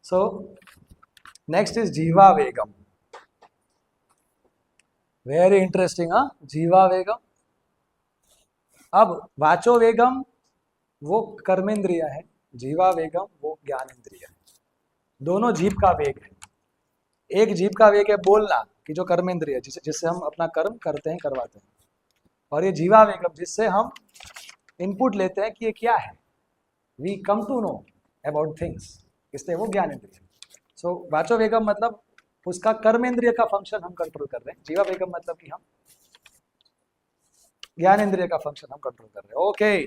So next is जीवा वेगम. Very interesting. जीवा वेगम. अब वाचो वेगम वो कर्मेंद्रिय है, जीवा वेगम वो ज्ञानेंद्रिय है. दोनों जीव का वेग है. एक जीव का वेग है बोलना, कि जो कर्मेंद्रिय जिससे हम अपना कर्म करते हैं, करवाते हैं. और ये जीवा वेगम जिससे हम इनपुट लेते हैं कि ये क्या है, we come to know about things, इसलिए वो ज्ञानेंद्रिय. सो वाचो वेगम मतलब उसका कर्मेंद्रिय का फंक्शन हम कंट्रोल कर रहे हैं. जीवा वेगम मतलब कि हम ज्ञानेंद्रिय का फंक्शन हम कंट्रोल कर रहे हैं. Okay,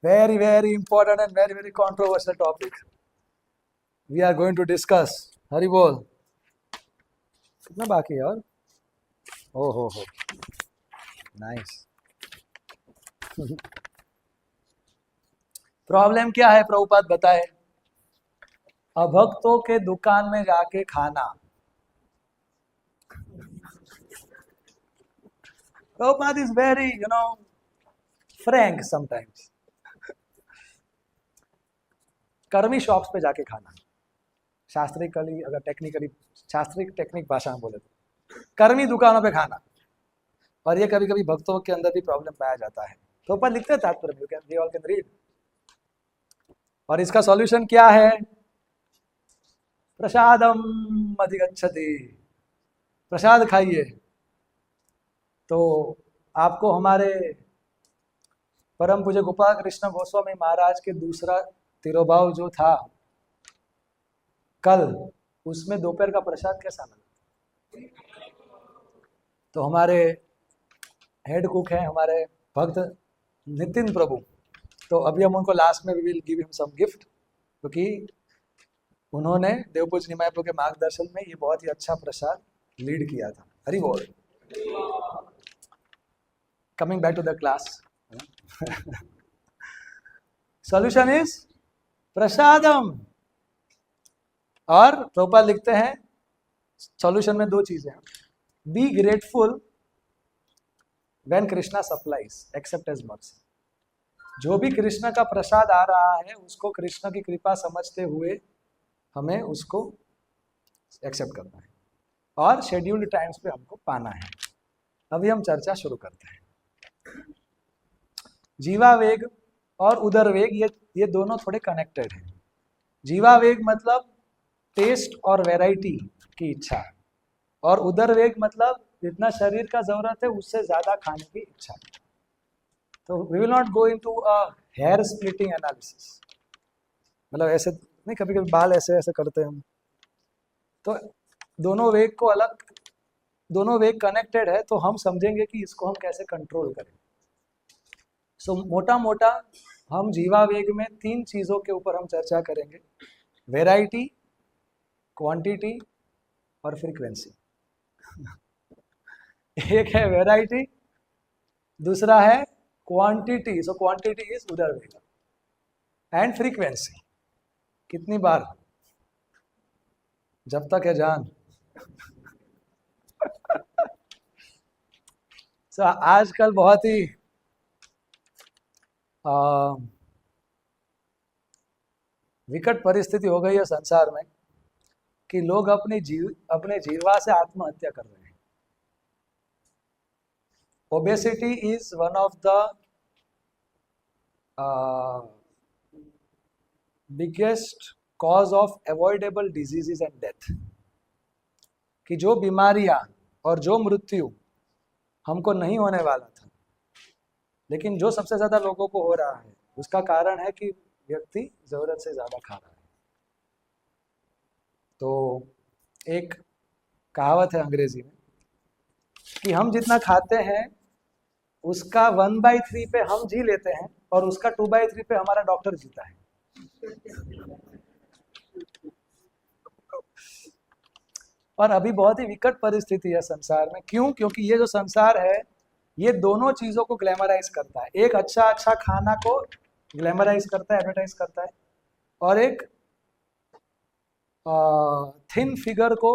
very very important and very very controversial topic we are going to discuss. Hari बोल. कितना बाकी है? और हो नाइस. प्रॉब्लम क्या है प्रभुपाद बताए? अभक्तों के दुकान में जाके खाना. Prabhupada is very Frank sometimes. कर्मी शॉप्स पे जाके खाना, शास्त्रिकली अगर टेक्निकली शास्त्रिक टेक्निक भाषा में बोले तो कर्मी दुकानों पे खाना. और ये कभी कभी भक्तों के अंदर भी प्रॉब्लम पाया जाता है. तो ऊपर लिखते हैं तात्पर्य में, वी ऑल कैन रीड. और इसका सॉल्यूशन क्या है? प्रसादम अधिगच्छति. प्रसाद खाइए तो आपको हमारे परम पूज्य गोपाल कृष्ण गोस्वामी महाराज के दूसरा तिरोभाव जो था कल, उसमें दोपहर का प्रसाद कैसा लगा? तो हमारे हेड कुक हैं हमारे भक्त नितिन प्रभु. तो अभी हम उनको लास्ट में we will give him some gift, क्योंकि उन्होंने देवपूज निमाय प्रभु के मार्गदर्शन में ये बहुत ही अच्छा प्रसाद लीड किया था. हरि बोल. Coming back to the class. Solution is prasadam. और प्रभुपाद लिखते हैं सॉल्यूशन में दो चीजें हैं. Be grateful when Krishna supplies accept as mercy. जो भी कृष्ण का प्रसाद आ रहा है उसको कृष्ण की कृपा समझते हुए हमें उसको एक्सेप्ट करना है, और शेड्यूल्ड टाइम्स पे हमको पाना है. अभी हम चर्चा शुरू करते हैं. जीवा वेग और उदर वेग ये दोनों थोड़े कनेक्टेड हैं. जीवा वेग मतलब टेस्ट और वैरायटी की इच्छा, और उदर वेग मतलब जितना शरीर का जरूरत है उससे ज्यादा खाने की इच्छा. तो we will not go into a hair splitting analysis. मतलब ऐसे नहीं, कभी कभी बाल ऐसे ऐसे करते हैं हम. तो दोनों वेग को अलग, दोनों वेग कनेक्टेड है, तो हम समझेंगे कि इसको हम कैसे कंट्रोल करें. सो मोटा मोटा हम जीवा वेग में तीन चीजों के ऊपर हम चर्चा करेंगे: वैरायटी, क्वांटिटी और फ्रीक्वेंसी. एक है वैरायटी, दूसरा है क्वांटिटी. सो क्वांटिटी इज उदर वेग, एंड फ्रीक्वेंसी कितनी बार, जब तक है जान. सो आजकल बहुत ही विकट परिस्थिति हो गई है संसार में कि लोग अपने जीवा से आत्महत्या कर रहे हैं. Obesity is one of the biggest cause of avoidable diseases and death. कि जो बीमारियां और जो मृत्यु हमको नहीं होने वाला था, लेकिन जो सबसे ज्यादा लोगों को हो रहा है, उसका कारण है कि व्यक्ति जरूरत से ज्यादा खा रहा है. तो एक कहावत है अंग्रेजी में कि हम जितना खाते हैं उसका 1/3 पे हम जी लेते हैं, और उसका 2/3 पे हमारा डॉक्टर जीता है. और अभी बहुत ही विकट परिस्थिति है संसार में. क्यों? क्योंकि ये जो संसार है ये दोनों चीजों को ग्लैमराइज करता है. एक अच्छा खाना को ग्लैमराइज करता है, एडवर्टाइज करता है, और एक थिन फिगर को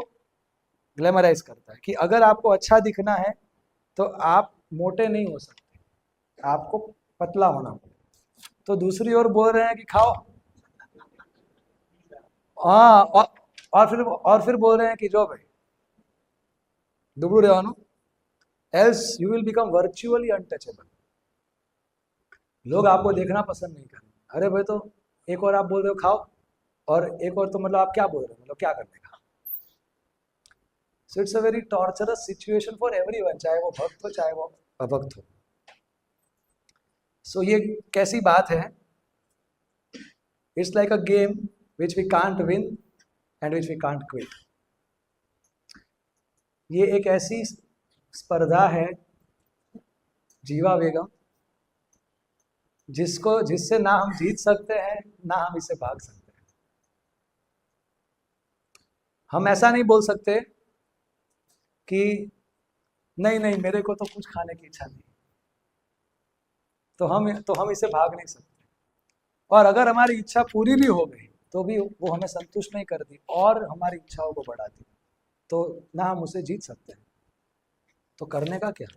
ग्लैमराइज करता है कि अगर आपको अच्छा दिखना है तो आप मोटे नहीं हो सकते, आपको पतला होना पड़ेगा. तो दूसरी ओर बोल रहे हैं कि खाओ, हाँ, और फिर बोल रहे हैं कि जो भाई दुबड़ू रहवानु, else you will become virtually untouchable. लोग आपको देखना पसंद नहीं करेंगे। अरे भाई, तो एक और आप बोल रहे हो खाओ, और एक और तो मतलब आप क्या बोल रहे हो, मतलब क्या करने का। So it's a very torturers situation for everyone, चाहे वो भक्त हो चाहे वो अभक्त हो। सो ये कैसी बात है? It's like a game which we can't win and which we can't quit. ये एक ऐसी स्पर्धा है जीवा वेगम, जिससे ना हम जीत सकते हैं ना हम इसे भाग सकते हैं। हम ऐसा नहीं बोल सकते कि नहीं नहीं मेरे को तो कुछ खाने की इच्छा नहीं, तो हम इसे भाग नहीं सकते। और अगर हमारी इच्छा पूरी भी हो गई तो भी वो हमें संतुष्ट नहीं करती और हमारी इच्छाओं को बढ़ाती, तो ना हम उसे जीत सकते हैं। तो करने का क्या?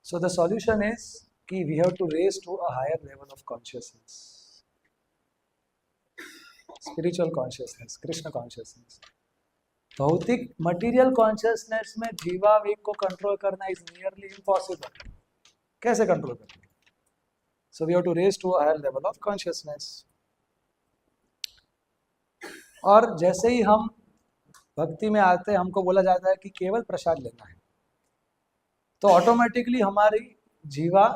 सो द सॉल्यूशन इज कि we have to raise to a higher level of consciousness, spiritual consciousness, Krishna consciousness. भौतिक मटेरियल कॉन्शियसनेस में जीवा वेग को कंट्रोल करना इज नियरली इम्पॉसिबल। कैसे कंट्रोल करेंगे? So we have to raise to a higher level of consciousness. और जैसे ही हम भक्ति में आते हैं, हमको बोला जाता है कि केवल प्रसाद लेना है, तो ऑटोमेटिकली हमारी जीवा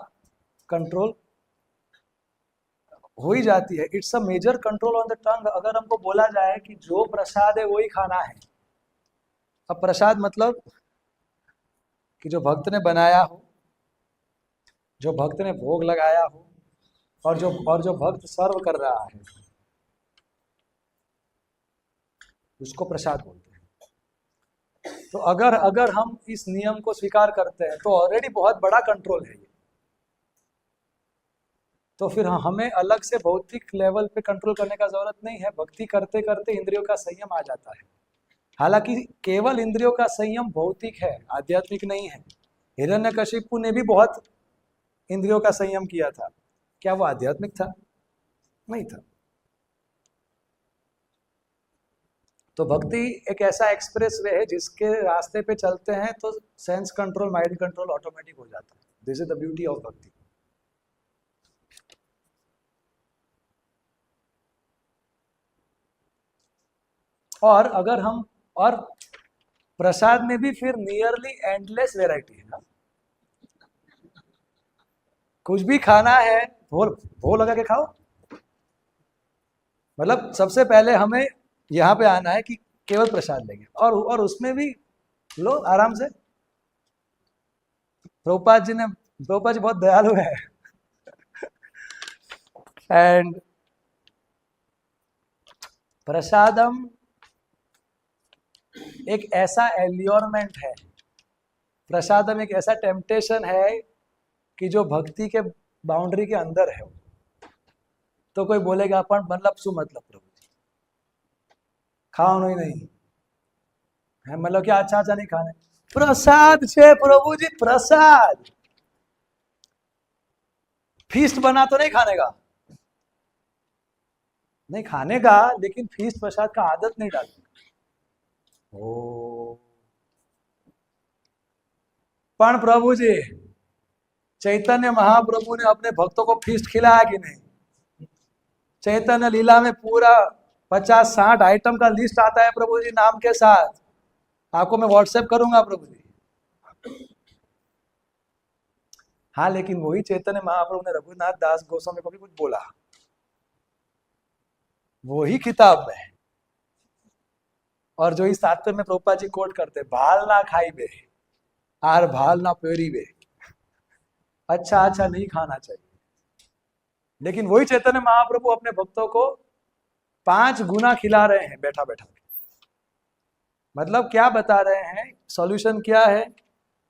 कंट्रोल हो ही जाती है। It's a major control on the tongue. अगर हमको बोला जाए कि जो प्रसाद है वही खाना है, अब प्रसाद मतलब कि जो भक्त ने बनाया हो, जो भक्त ने भोग लगाया हो, और जो भक्त सर्व कर रहा है, उसको प्रसाद बोलते हैं। तो अगर अगर हम इस नियम को स्वीकार करते हैं तो ऑलरेडी बहुत बड़ा कंट्रोल है ये। तो फिर हमें अलग से भौतिक लेवल पे कंट्रोल करने का जरूरत नहीं है। भक्ति करते करते इंद्रियों का संयम आ जाता है। हालांकि केवल इंद्रियों का संयम भौतिक है, आध्यात्मिक नहीं है। हिरण्यकशिपु ने भी बहुत इंद्रियों का संयम किया था, क्या वो आध्यात्मिक था? नहीं था। तो भक्ति एक ऐसा एक्सप्रेस वे है जिसके रास्ते पे चलते हैं तो sense control, mind control automatic हो जाता है। This is the beauty of भक्ति। और प्रसाद में भी फिर नियरली एंडलेस वेराइटी है ना। कुछ भी खाना है, भोल लगा के खाओ। मतलब सबसे पहले हमें यहाँ पे आना है कि केवल प्रसाद लेंगे, और उसमें भी लो आराम से। प्रभुपाद जी बहुत दयालु है। एंड प्रसादम एक ऐसा एल्योरमेंट है, प्रसादम एक ऐसा टेम्पटेशन है कि जो भक्ति के बाउंड्री के अंदर है। तो कोई बोलेगा अपन मतलब शू मतलब प्रभु जी खाओ नहीं है, मतलब क्या अच्छा अच्छा नहीं खाने, प्रसाद छे प्रभु जी, प्रसाद। फीस्ट बना तो नहीं खाने का, नहीं खाने का, लेकिन फीस्ट प्रसाद का आदत नहीं डालने का। ओ पण प्रभु जी, चैतन्य महाप्रभु ने अपने भक्तों को फीस्ट खिलाया कि नहीं? चैतन्य लीला में पूरा 50-60 आइटम का लिस्ट आता है प्रभु जी नाम के साथ। आपको मैं व्हाट्सएप करूंगा प्रभु जी। हाँ, लेकिन वही चैतन्य महाप्रभु ने रघुनाथ दास गोस्वामी को भी कुछ बोला, वही किताब में। और जो इस तात्पर्य में प्रभुपाद जी कोट करते, भाल ना खाई बे आर भाल ना पेरी बे। अच्छा अच्छा नहीं खाना चाहिए, लेकिन वही चैतन्य महाप्रभु अपने भक्तों को 5 गुना खिला रहे हैं बैठा बैठा। मतलब क्या बता रहे हैं? सॉल्यूशन क्या है?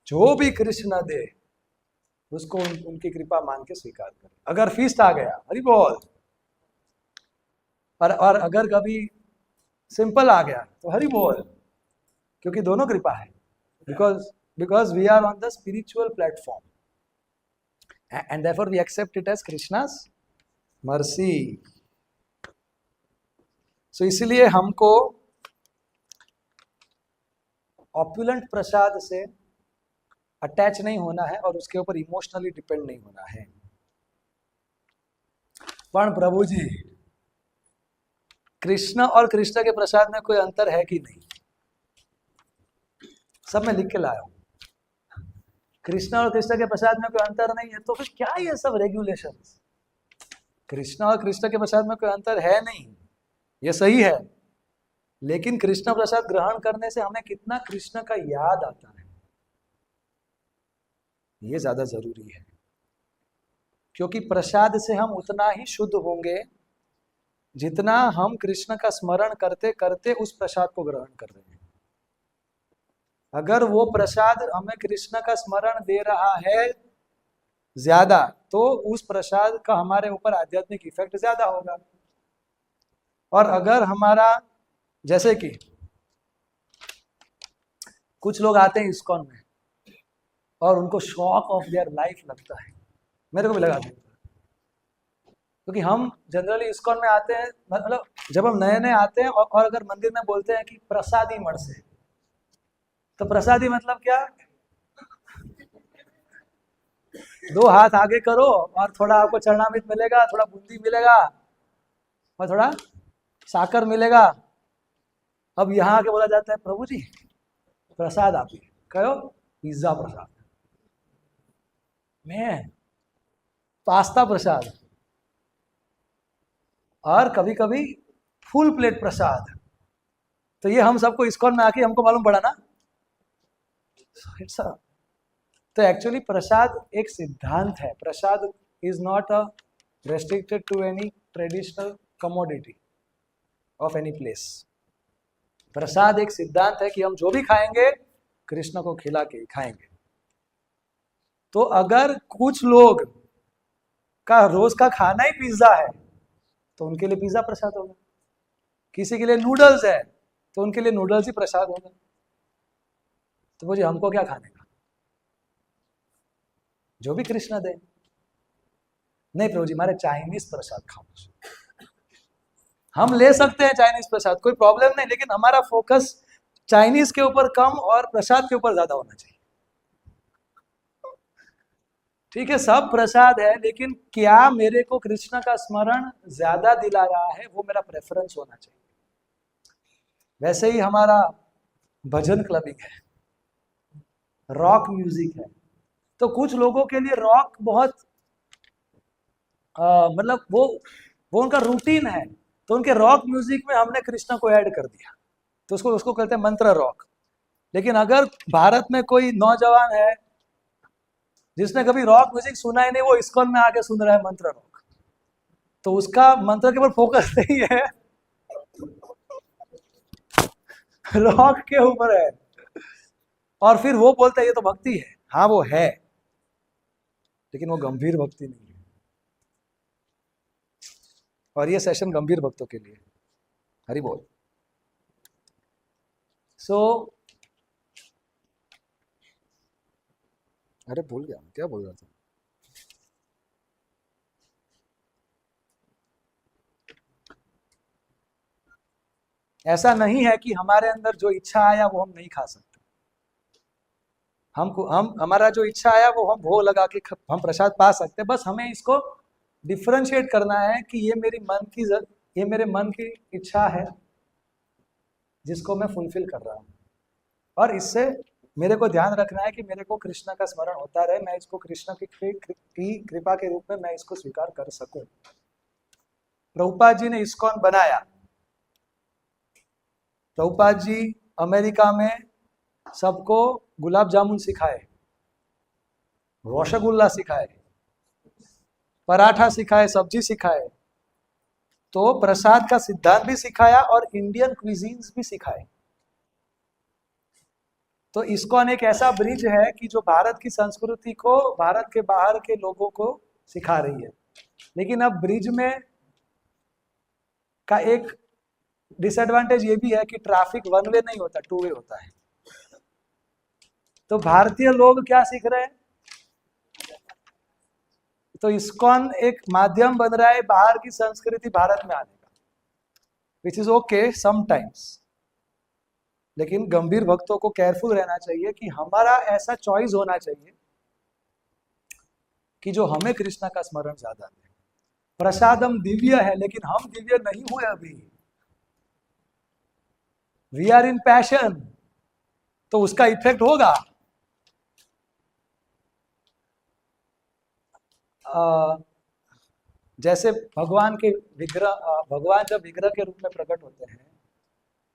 जो भी कृष्ण दे उसको उनकी कृपा मान के स्वीकार करें। अगर फीस्ट आ गया, हरि बोल। और अगर कभी सिंपल आ गया तो हरि बोल, क्योंकि दोनों कृपा है। Because we are on the spiritual platform and therefore we accept it as Krishna's mercy. So इसलिए हमको ऑपुलेंट प्रसाद से अटैच नहीं होना है और उसके ऊपर इमोशनली डिपेंड नहीं होना है। पण प्रभु जी, कृष्ण और कृष्ण के प्रसाद में कोई अंतर है कि नहीं? सब मैं लिख के लाया हूं। कृष्ण और कृष्ण के प्रसाद में कोई अंतर नहीं है, तो फिर क्या ये सब रेगुलेशंस? कृष्ण और कृष्ण के प्रसाद में कोई अंतर है नहीं, ये सही है, लेकिन कृष्ण प्रसाद ग्रहण करने से हमें कितना कृष्ण का याद आता है, ये ज्यादा जरूरी है। क्योंकि प्रसाद से हम उतना ही शुद्ध होंगे जितना हम कृष्ण का स्मरण करते करते उस प्रसाद को ग्रहण कर रहे हैं। अगर वो प्रसाद हमें कृष्ण का स्मरण दे रहा है ज्यादा, तो उस प्रसाद का हमारे ऊपर आध्यात्मिक इफेक्ट ज्यादा होगा। और अगर हमारा, जैसे कि कुछ लोग आते हैं इस्कॉन में और उनको शॉक ऑफ देयर लाइफ लगता है, मेरे को भी लगा था, क्योंकि हम जनरली इस्कॉन में आते हैं, मतलब जब हम नए नए आते हैं और अगर मंदिर में बोलते हैं कि प्रसादी मठ से, तो प्रसादी मतलब क्या? 2 हाथ आगे करो और थोड़ा आपको चरणामृत मिलेगा, थोड़ा बूंदी मिलेगा और थोड़ा साकर मिलेगा। अब यहाँ आके बोला जाता है प्रभु जी प्रसाद आप कहो, पिज्जा प्रसाद, मैं पास्ता प्रसाद, और कभी कभी फुल प्लेट प्रसाद। तो ये हम सबको इस्कॉन में आके हमको मालूम पड़ा ना। तो एक्चुअली प्रसाद एक सिद्धांत है। Prasad is not a restricted to any traditional commodity of any place. Prasad एक सिद्धांत है कि हम जो भी खाएंगे कृष्ण को खिला के खाएंगे। तो अगर कुछ लोग का रोज का खाना ही पिज्जा है तो उनके लिए पिज्जा प्रसाद होगा, किसी के लिए नूडल्स है तो उनके लिए नूडल्स ही प्रसाद होगा। तो मुझे हमको क्या खाने का? जो भी कृष्ण दे। नहीं प्रभु जी हमारे चाइनीज प्रसाद खाओ। हम ले सकते हैं चाइनीज प्रसाद, कोई प्रॉब्लम नहीं, लेकिन हमारा फोकस चाइनीज के ऊपर कम और प्रसाद के ऊपर ज्यादा होना चाहिए। ठीक है, सब प्रसाद है, लेकिन क्या मेरे को कृष्ण का स्मरण ज्यादा दिला रहा है, वो मेरा प्रेफरेंस होना चाहिए। वैसे ही हमारा भजन क्लबिंग है, रॉक म्यूजिक है, तो कुछ लोगों के लिए रॉक बहुत मतलब वो उनका रूटीन है, तो उनके रॉक म्यूजिक में हमने कृष्ण को ऐड कर दिया, तो उसको कहते हैं मंत्र रॉक। लेकिन अगर भारत में कोई नौजवान है जिसने कभी रॉक म्यूजिक सुना ही नहीं, वो इस्कॉन में आके सुन रहा है मंत्र रॉक, तो उसका मंत्र के ऊपर फोकस नहीं है, रॉक के ऊपर है। और फिर वो बोलता है ये तो भक्ति है। हाँ वो है, लेकिन वो गंभीर भक्ति नहीं है। और ये सेशन गंभीर भक्तों के लिए। हरि बोल। अरे भूल गया क्या बोल रहा था। ऐसा नहीं है कि हमारे अंदर जो इच्छा आया वो हम नहीं खा सकते। हम हमारा जो इच्छा आया वो हम भोग लगा के हम प्रसाद पा सकते हैं। बस हमें इसको डिफरेंशिएट करना है कि ये मेरे मन की इच्छा है जिसको मैं फुलफिल कर रहा हूँ, और इससे मेरे को ध्यान रखना है कि मेरे को कृष्ण का स्मरण होता रहे, मैं इसको कृष्ण की कृपा के रूप में मैं इसको स्वीकार कर सकूं। प्रभुपाद जी ने इस्कॉन बनाया। प्रभुपाद जी अमेरिका में सबको गुलाब जामुन सिखाए, रसगुल्ला सिखाए, पराठा सिखाए, सब्जी सिखाए, तो प्रसाद का सिद्धांत भी सिखाया और इंडियन क्विजीन्स भी सिखाए। तो इस्कॉन एक ऐसा ब्रिज है कि जो भारत की संस्कृति को भारत के बाहर के लोगों को सिखा रही है। लेकिन अब ब्रिज में का एक डिसएडवांटेज ये भी है कि ट्रैफिक वन वे नहीं होता, 2 वे होता है। तो भारतीय लोग क्या सीख रहे हैं? तो इस्कॉन एक माध्यम बन रहा है बाहर की संस्कृति भारत में आने का। विच इज ओके समटाइम्स, लेकिन गंभीर भक्तों को केयरफुल रहना चाहिए कि हमारा ऐसा चॉइस होना चाहिए कि जो हमें कृष्णा का स्मरण ज्यादा दे। प्रसादम दिव्य है लेकिन हम दिव्य नहीं हुए अभी, वी आर इन पैशन, तो उसका इफेक्ट होगा। जैसे भगवान के विग्रह, भगवान जब विग्रह के रूप में प्रकट होते हैं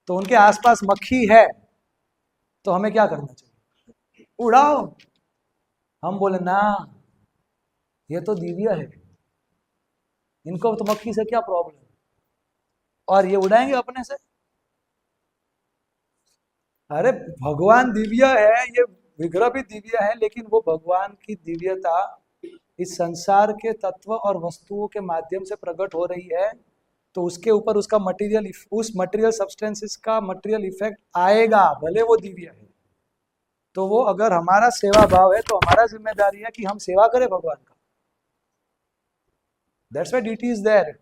तो उनके आसपास मक्खी है, तो हमें क्या करना चाहिए? उड़ाओ। हम बोले ना, ये तो दिव्य है, इनको तो मक्खी से क्या प्रॉब्लम, और ये उड़ाएंगे अपने से। अरे भगवान दिव्य है, ये विग्रह भी दिव्य है, लेकिन वो भगवान की दिव्यता इस संसार के तत्व और वस्तुओं के माध्यम से प्रकट हो रही है, तो उसके ऊपर उसका मटेरियल, उस मटेरियल सब्सटेंसेस का मटेरियल इफेक्ट आएगा, भले वो दिव्य है। तो वो अगर हमारा सेवा भाव है तो हमारा जिम्मेदारी है कि हम सेवा करें भगवान का। That's why deity is there,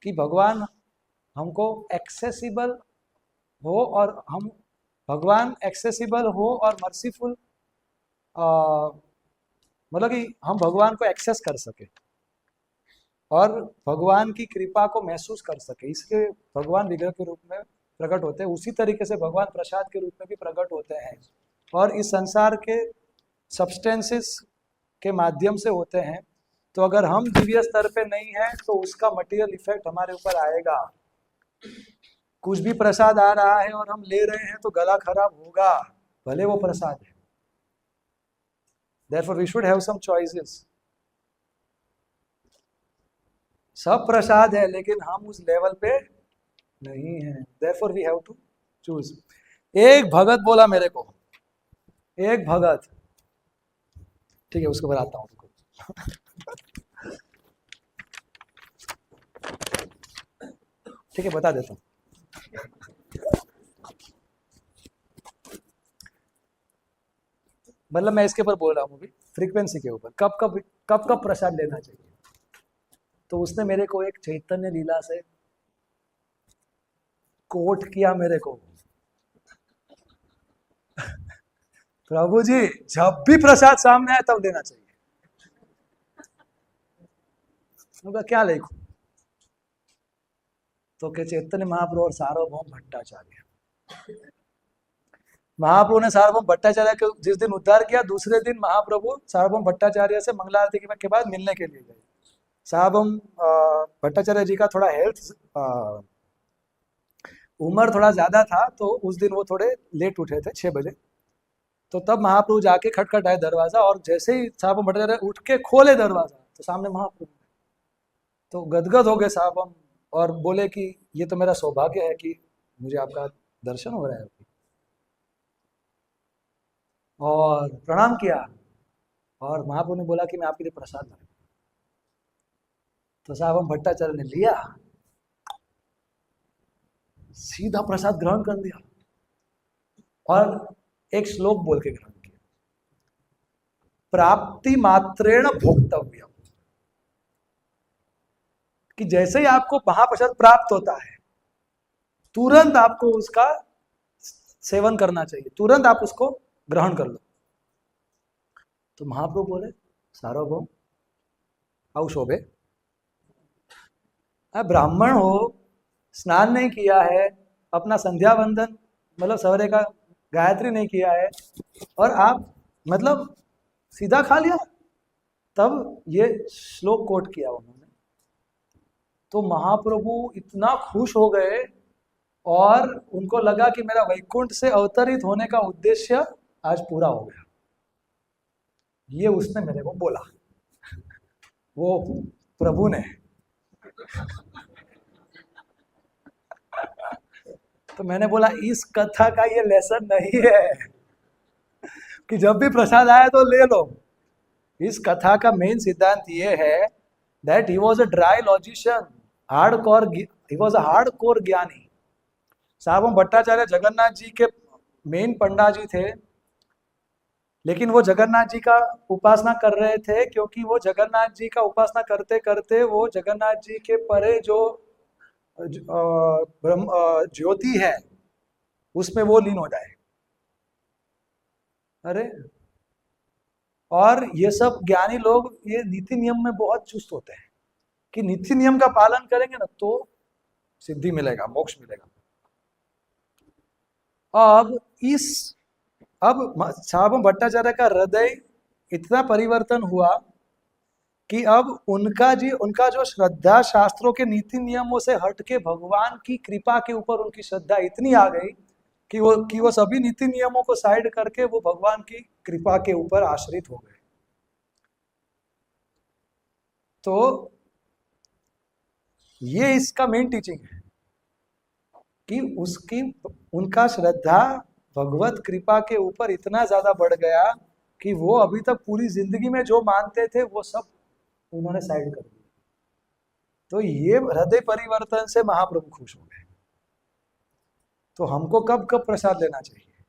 कि भगवान हमको एक्सेसिबल हो और हम भगवान एक्सेसिबल हो और मर्सीफुल, मतलब कि हम भगवान को एक्सेस कर सके और भगवान की कृपा को महसूस कर सके, इसलिए भगवान विग्रह के रूप में प्रकट होते हैं। उसी तरीके से भगवान प्रसाद के रूप में भी प्रकट होते हैं और इस संसार के सब्सटेंसेस के माध्यम से होते हैं। तो अगर हम दिव्य स्तर पे नहीं है तो उसका मटेरियल इफेक्ट हमारे ऊपर आएगा। कुछ भी प्रसाद आ रहा है और हम ले रहे हैं तो गला खराब होगा, भले वो प्रसाद है। Therefore we should have some choices. सब प्रसाद है लेकिन हम उस लेवल पे नहीं है। Therefore we have to choose. एक भगत बोला मेरे को, एक भगत, ठीक है उसको बताता हूँ तुमको। ठीक है बता देता हूँ। मतलब मैं इसके ऊपर बोल रहा हूँ अभी, फ्रीक्वेंसी के ऊपर, कब प्रसाद लेना चाहिए। तो उसने मेरे को एक चैतन्य लीला से कोट किया मेरे को, प्रभु जी जब भी प्रसाद सामने आए तब लेना चाहिए। क्या लिखूं? तो के चैतन्य महाप्रभु और सार्वभौम भट्टाचार्य। महाप्रभु ने सार्वभौम भट्टाचार्य को जिस दिन उद्धार किया, दूसरे दिन महाप्रभु सार्वभौम भट्टाचार्य से मंगला आरती के बाद मिलने के लिए गए। सार्वभौम भट्टाचार्य जी का थोड़ा हेल्थ, उम्र थोड़ा ज्यादा था, तो उस दिन वो थोड़े लेट उठे थे 6 बजे। तो तब महाप्रभु जाके खटखटाए दरवाजा, और जैसे ही सार्वभौम भट्टाचार्य उठ के खोले दरवाजा तो सामने महाप्रभु। तो गदगद हो गए सार्वभौम और बोले कि ये तो मेरा सौभाग्य है कि मुझे आपका दर्शन हो रहा है। और प्रणाम किया और महाप्रभु ने बोला कि मैं आपके लिए प्रसाद लाऊं। तो सार्वभौम भट्टाचार्य ने लिया, सीधा प्रसाद ग्रहण कर लिया और एक श्लोक बोल के ग्रहण किया, प्राप्ति मात्रेण भोक्तव्यम, कि जैसे ही आपको महाप्रसाद प्राप्त होता है तुरंत आपको उसका सेवन करना चाहिए, तुरंत आप उसको ग्रहण कर लो। तो महाप्रभु बोले सार्वभौम आओ शोभे, आप ब्राह्मण हो, स्नान नहीं किया है, अपना संध्या वंदन मतलब सवेरे का गायत्री नहीं किया है, और आप मतलब सीधा खा लिया। तब ये श्लोक कोट किया उन्होंने। तो महाप्रभु इतना खुश हो गए और उनको लगा कि मेरा वैकुंठ से अवतरित होने का उद्देश्य आज पूरा हो गया। ये उसने मेरे को बोला, वो प्रभु ने। तो मैंने बोला इस कथा का ये लेसन नहीं है कि जब भी प्रसाद आए तो ले लो। इस कथा का मेन सिद्धांत ये है that he was a dry logician, hardcore, he was a hardcore ज्ञानी। सार्वभौम भट्टाचार्य जगन्नाथ जी के मेन पंडा जी थे, लेकिन वो जगन्नाथ जी का उपासना कर रहे थे, क्योंकि वो जगन्नाथ जी का उपासना करते करते वो जगन्नाथ जी के परे जो ब्रह्म ज्योति है उसमें वो लीन हो जाए। अरे, और ये सब ज्ञानी लोग ये नीति नियम में बहुत चुस्त होते हैं कि नीति नियम का पालन करेंगे ना तो सिद्धि मिलेगा, मोक्ष मिलेगा। अब इस अब साहब भट्टाचार्य का हृदय इतना परिवर्तन हुआ कि अब उनका जो श्रद्धा शास्त्रों के नीति नियमों से हटके भगवान की कृपा के ऊपर उनकी श्रद्धा इतनी आ गई कि वो सभी नीति नियमों को साइड करके वो भगवान की कृपा के ऊपर आश्रित हो गए। तो ये इसका मेन टीचिंग है कि उनका श्रद्धा भगवत कृपा के ऊपर इतना ज्यादा बढ़ गया कि वो अभी तक पूरी जिंदगी में जो मानते थे वो सब उन्होंने साइड कर दिया। तो ये हृदय परिवर्तन से महाप्रभु खुश हो गए। तो हमको कब कब प्रसाद लेना चाहिए?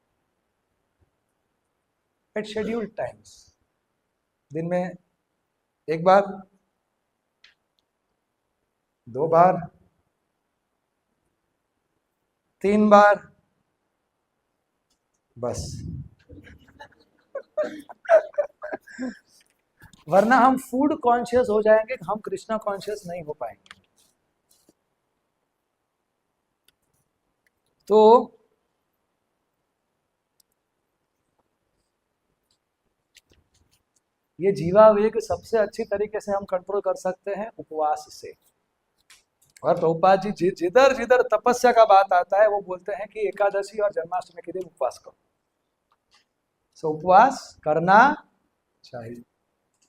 एट शेड्यूल्ड टाइम्स, दिन में एक बार, 2 बार, 3 बार, बस। वरना हम फूड कॉन्शियस हो जाएंगे, हम कृष्णा कॉन्शियस नहीं हो पाएंगे। तो ये जीवावेग सबसे अच्छी तरीके से हम कंट्रोल कर सकते हैं उपवास से। और प्रभुपाद जी जिधर जिधर तपस्या का बात आता है वो बोलते हैं कि एकादशी और जन्माष्टमी के दिन उपवास करो। सो उपवास करना चाहिए।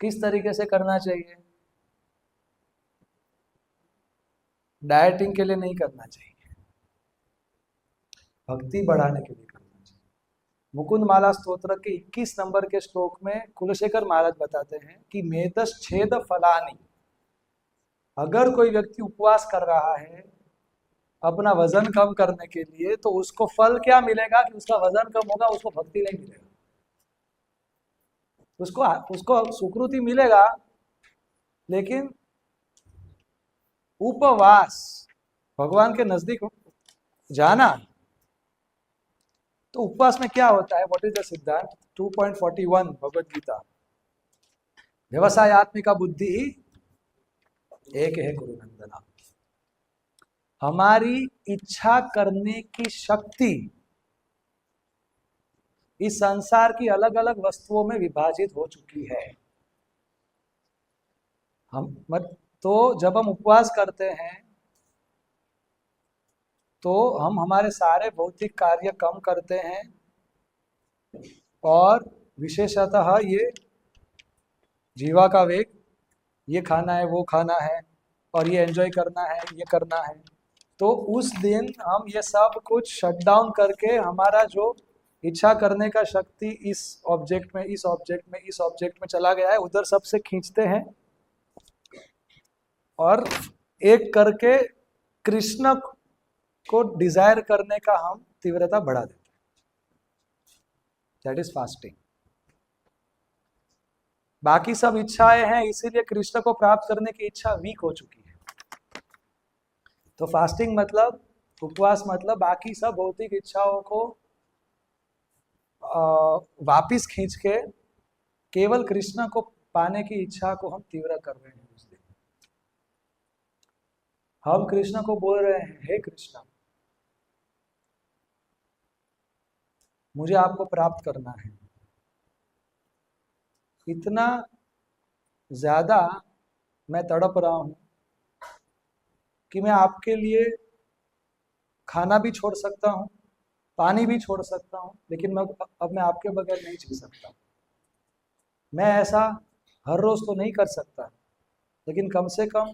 किस तरीके से करना चाहिए? डाइटिंग के लिए नहीं करना चाहिए, भक्ति बढ़ाने के लिए करना चाहिए। मुकुंद माला स्तोत्र के 21 नंबर के श्लोक में कुलशेखर महाराज बताते हैं कि मेदस छेद फलानी, अगर कोई व्यक्ति उपवास कर रहा है अपना वजन कम करने के लिए तो उसको फल क्या मिलेगा कि उसका वजन कम होगा, उसको भक्ति नहीं मिलेगा। उसको उसको सुकृति मिलेगा, लेकिन उपवास भगवान के नजदीक जाना। तो उपवास में क्या होता है? व्हाट इज द सिद्धांत? 2.41 भगवत गीता, व्यवसायत्मिका बुद्धि ही एक है गुरुनंदना। हमारी इच्छा करने की शक्ति इस संसार की अलग अलग वस्तुओं में विभाजित हो चुकी है। तो जब हम उपवास करते हैं तो हम हमारे सारे भौतिक कार्य कम करते हैं और विशेषतः ये जीवा का वेग, ये खाना है, वो खाना है, और ये एंजॉय करना है, ये करना है, तो उस दिन हम ये सब कुछ शट डाउन करके हमारा जो इच्छा करने का शक्ति इस ऑब्जेक्ट में, इस ऑब्जेक्ट में, इस ऑब्जेक्ट में चला गया है, उधर सबसे खींचते हैं और एक करके कृष्ण को डिजायर करने का हम तीव्रता बढ़ा देते हैं। That is fasting. बाकी सब इच्छाएं हैं, इसीलिए कृष्ण को प्राप्त करने की इच्छा वीक हो चुकी है। तो फास्टिंग मतलब, उपवास मतलब बाकी सब भौतिक इच्छाओं को वापिस खींच के केवल कृष्ण को पाने की इच्छा को हम तीव्र कर रहे हैं। उस दिन हम कृष्ण को बोल रहे हैं, हे कृष्ण, मुझे आपको प्राप्त करना है। इतना ज्यादा मैं तड़प रहा हूं कि मैं आपके लिए खाना भी छोड़ सकता हूं, पानी भी छोड़ सकता हूं, लेकिन अब मैं आपके बगैर नहीं जी सकता। मैं ऐसा हर रोज तो नहीं कर सकता, लेकिन कम से कम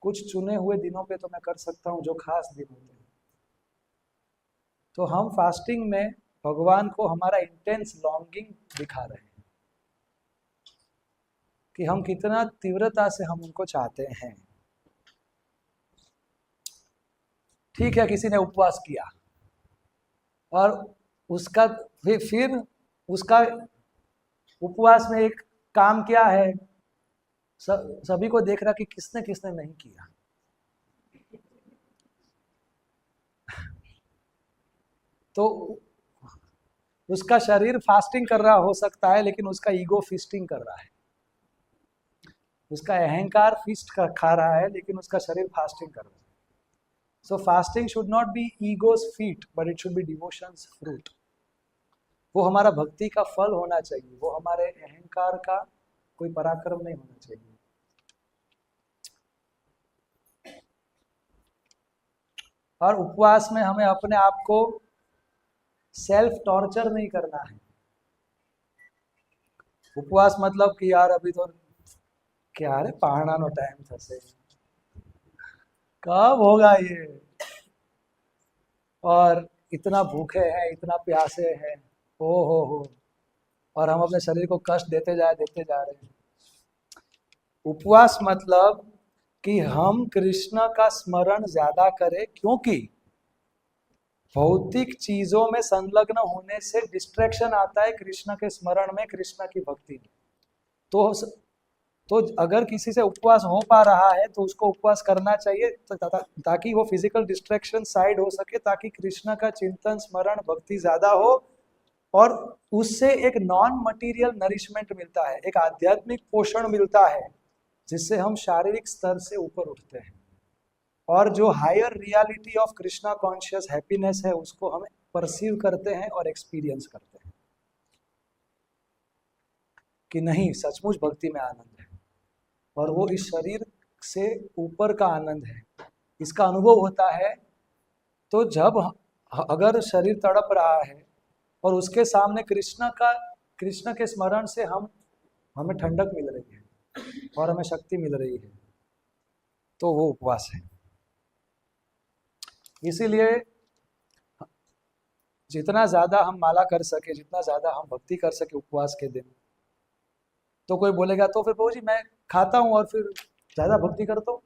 कुछ चुने हुए दिनों पे तो मैं कर सकता हूं, जो खास दिन होते हैं। तो हम फास्टिंग में भगवान को हमारा इंटेंस लॉन्गिंग दिखा रहे हैं कि हम कितना तीव्रता से हम उनको चाहते हैं। ठीक है, किसी ने उपवास किया और उसका फिर उसका उपवास में एक काम क्या है, सभी को देख रहा कि किसने किसने नहीं किया। तो उसका शरीर फास्टिंग कर रहा हो सकता है, लेकिन उसका ईगो फीस्टिंग कर रहा है। उसका अहंकार फीस्ट खा रहा है, लेकिन उसका शरीर फास्टिंग कर रहा है। सो fasting should not be egos feet, but it should be devotions fruit. वो हमारा भक्ति का फल होना चाहिए, वो हमारे अहंकार का कोई पराक्रम नहीं होना चाहिए। और उपवास में हमें अपने आप को सेल्फ टॉर्चर नहीं करना है। उपवास मतलब कि यार अभी तो क्या रे पहाड़ा नो टाइम था से, कब होगा ये, और इतना भूखे हैं, इतना प्यासे हैं, हो, और हम अपने शरीर को कष्ट देते जा रहे हैं। उपवास मतलब कि हम कृष्ण का स्मरण ज्यादा करें, क्योंकि भौतिक चीजों में संलग्न होने से डिस्ट्रैक्शन आता है कृष्ण के स्मरण में, कृष्ण की भक्ति में। तो अगर किसी से उपवास हो पा रहा है तो उसको उपवास करना चाहिए, ताकि वो फिजिकल डिस्ट्रैक्शन साइड हो सके, ताकि कृष्ण का चिंतन स्मरण भक्ति ज्यादा हो, और उससे एक नॉन मटीरियल नरिशमेंट मिलता है, एक आध्यात्मिक पोषण मिलता है, जिससे हम शारीरिक स्तर से ऊपर उठते हैं, और जो higher reality of Krishna conscious happiness है उसको हम परसीव करते हैं और एक्सपीरियंस करते हैं कि नहीं, सचमुच भक्ति में आनंद है, और वो इस शरीर से ऊपर का आनंद है। इसका अनुभव होता है तो जब अगर शरीर तड़प रहा है और उसके सामने कृष्ण के स्मरण से हमें ठंडक मिल रही है और हमें शक्ति मिल रही है, तो वो उपवास है। इसीलिए जितना ज्यादा हम माला कर सके, जितना ज्यादा हम भक्ति कर सके उपवास के दिन। तो कोई बोलेगा तो फिर प्रभु जी मैं खाता हूं और फिर ज्यादा भक्ति करता हूं।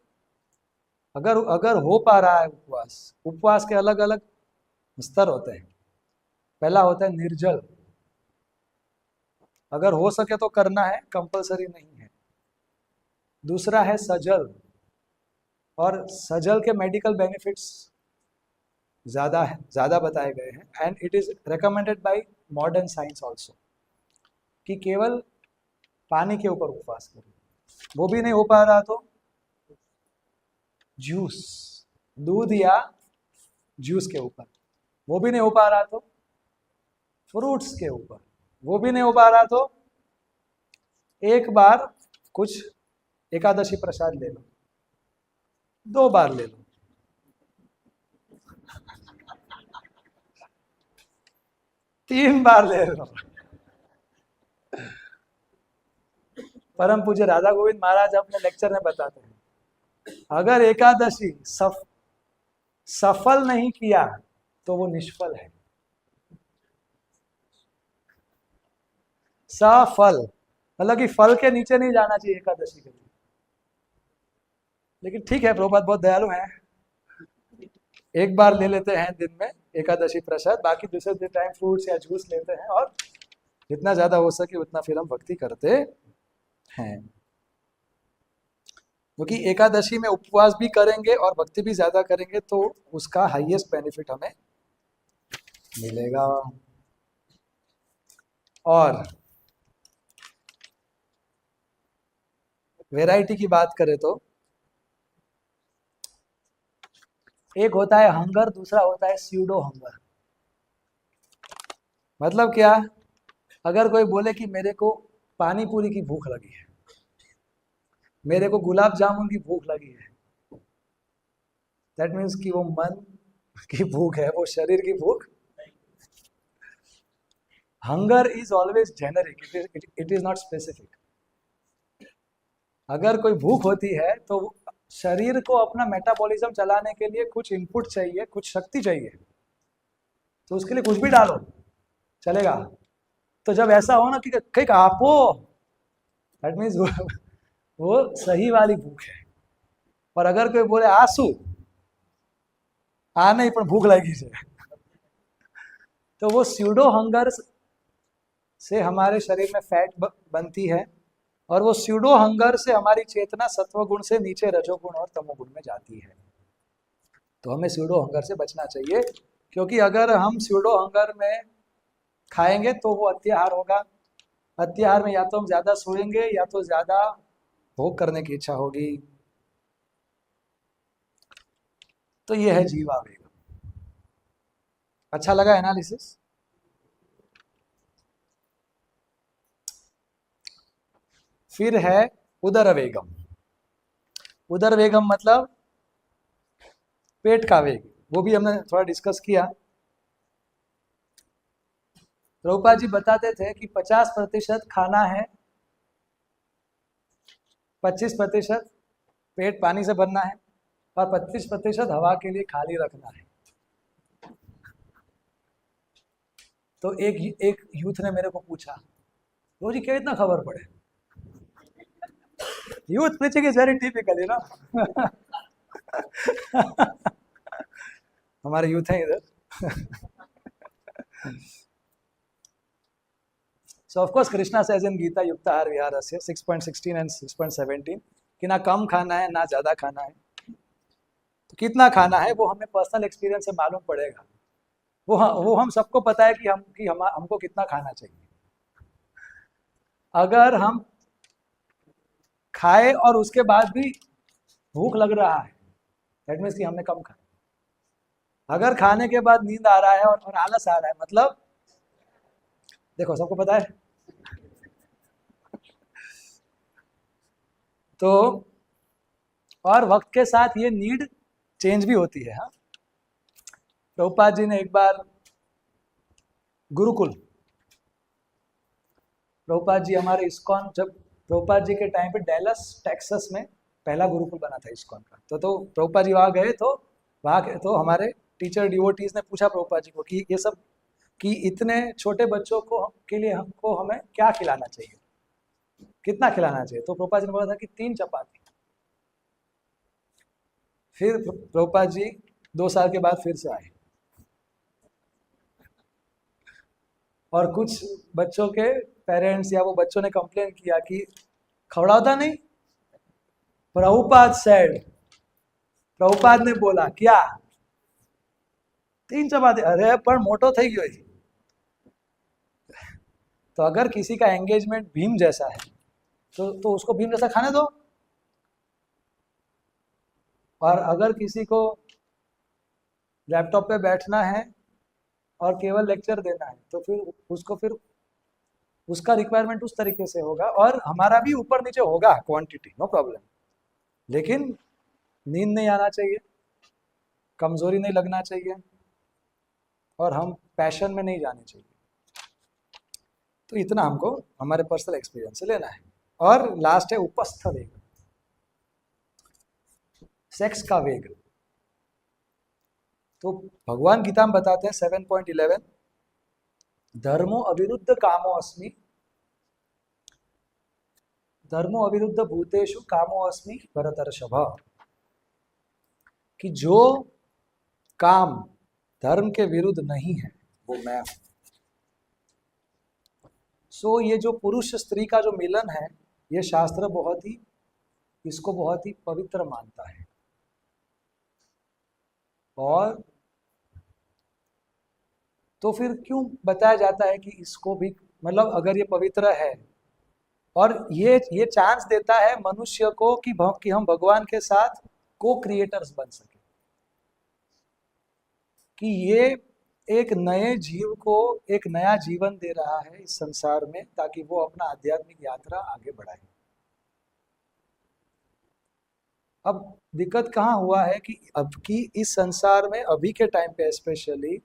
अगर हो पा रहा है उपवास के अलग अलग स्तर होते हैं। पहला होता है निर्जल, अगर हो सके तो करना है, कंपलसरी नहीं है। दूसरा है सजल, और सजल के मेडिकल बेनिफिट्स ज्यादा बताए गए हैं, and it is recommended by modern science also, कि केवल पानी के ऊपर उपवास करें। वो भी नहीं हो पा रहा तो जूस, दूध या जूस के ऊपर। वो भी नहीं हो पा रहा तो फ्रूट्स के ऊपर। वो भी नहीं हो पा रहा तो एक बार कुछ एकादशी प्रसाद ले लो, 2 बार ले लो, 3 बार ले लो। परम पूज्य राधा गोविंद महाराज अपने लेक्चर में बताते हैं, अगर एकादशी सफल नहीं किया तो वो निष्फल है। सफल मतलब कि फल के नीचे नहीं जाना चाहिए एकादशी के लिए। लेकिन ठीक है, प्रभुपाद बहुत दयालु हैं, एक बार ले लेते हैं दिन में एकादशी प्रसाद, बाकी दूसरे टाइम फ्रूट्स या जूस लेते हैं, और जितना ज्यादा हो सके उतना फिर हम भक्ति करते हैं। क्योंकि एकादशी में उपवास भी करेंगे और भक्ति भी ज्यादा करेंगे तो उसका हाईएस्ट बेनिफिट हमें मिलेगा। और वैरायटी की बात करें तो एक होता है हंगर, दूसरा होता है स्यूडो हंगर। मतलब क्या? अगर कोई बोले कि मेरे को पानी पूरी की भूख लगी है, मेरे को गुलाब जामुन की भूख लगी है, दैट मीन्स कि वो मन की भूख है, वो शरीर की भूख। Hunger is always generic, it is not specific. अगर कोई भूख होती है तो शरीर को अपना मेटाबॉलिज्म चलाने के लिए कुछ इनपुट चाहिए, कुछ शक्ति चाहिए, तो उसके लिए कुछ भी डालो चलेगा। तो जब ऐसा हो ना कि कहीं आपो, दैट मीन्स वो सही वाली भूख है। और अगर कोई बोले आंसू नहीं पर भूख लगी से, तो वो स्यूडो हंगर से हमारे शरीर में फैट बनती है, और वो स्यूडो हंगर से हमारी चेतना सत्व गुण से नीचे रजोगुण और तमोगुण में जाती है। तो हमें स्यूडो हंगर से बचना चाहिए, क्योंकि अगर हम स्यूडो हंगर में खाएंगे तो वो अत्याहार होगा। अत्याहार में या तो हम ज्यादा सोएंगे या तो ज्यादा भोग करने की इच्छा होगी। तो ये है जीवावेग। अच्छा लगा एनालिसिस? फिर है उदरवेगम। उदरवेगम मतलब पेट का वेग, वो भी हमने थोड़ा डिस्कस किया। प्रभुपाद जी बताते थे कि 50% खाना है, 25% पेट पानी से भरना है और 25% हवा के लिए खाली रखना है। तो एक यूथ ने मेरे को पूछा, वो जी क्या इतना खबर पड़े? Youth preaching is very typical, you know. हमारे यूथ है इधर। So of course Krishna says in Gita युक्ताहार विहारस्य 6.16 and 6.17 कि ना कम खाना है ना ज्यादा खाना है। तो कितना खाना है वो हमें पर्सनल एक्सपीरियंस से मालूम पड़ेगा। वो हम सबको पता है कि हमको कितना खाना चाहिए। अगर हम खाए और उसके बाद भी भूख लग रहा है, दैट मीन्स कि हमने कम खाया। अगर खाने के बाद नींद आ रहा है और आलस आ रहा है, मतलब देखो सबको पता है। तो और वक्त के साथ ये नीड चेंज भी होती है। हाँ, प्रभुपाद जी ने एक बार गुरुकुल, प्रभुपाद जी हमारे इस्कॉन, जब प्रभुपाद जी के टाइम पे डेलस टेक्सास में पहला गुरुकुल बना था इस्कॉन का, तो प्रभुपाद जी वहाँ गए, तो वहाँ तो हमारे टीचर डिवोटीज ने पूछा प्रभुपाद जी को कि ये सब, कि इतने छोटे बच्चों को के लिए हमें क्या खिलाना चाहिए, कितना खिलाना चाहिए? तो प्रभुपाद जी ने बोला था कि 3 चपाती। फिर प्रभुपाद जी 2 साल के बाद फिर से आए और कुछ बच्चों के पेरेंट्स या वो बच्चों ने कंप्लेन किया कि खवड़ाता नहीं। प्रभुपाद सेड, प्रभुपाद ने बोला क्या? 3 चपाती? अरे पर मोटो થઈ ગયો है। तो अगर किसी का एंगेजमेंट भीम जैसा है तो उसको भीम जैसा खाने दो। और अगर किसी को लैपटॉप पे बैठना है और केवल लेक्चर देना है तो फिर उसका रिक्वायरमेंट उस तरीके से होगा, और हमारा भी ऊपर नीचे होगा क्वांटिटी, नो प्रॉब्लम। लेकिन नींद नहीं आना चाहिए, कमजोरी नहीं लगना चाहिए, और हम पैशन में नहीं जाने चाहिए। तो इतना हमको हमारे पर्सनल एक्सपीरियंस से लेना है। और लास्ट है उपस्थ वेग, सेक्स का वेग। तो भगवान गीता में बताते हैं 7.11, धर्मो अविरुद्ध कामो अस्मि, धर्मो अविरुद्ध भूतेषु कामो अस्मि भरतर्षभ। कि जो काम धर्म के विरुद्ध नहीं है वो मैं हूं। सो ये जो पुरुष स्त्री का जो मिलन है, ये शास्त्र इसको बहुत ही पवित्र मानता है। और तो फिर क्यों बताया जाता है कि इसको भी, मतलब अगर ये पवित्र है और ये चांस देता है मनुष्य को कि हम भगवान के साथ को क्रिएटर्स बन सके, कि ये एक नए जीव को एक नया जीवन दे रहा है इस संसार में, ताकि वो अपना आध्यात्मिक यात्रा आगे बढ़ाए। अब दिक्कत कहाँ हुआ है कि अब की इस संसार में अभी के टाइम पे स्पेशली,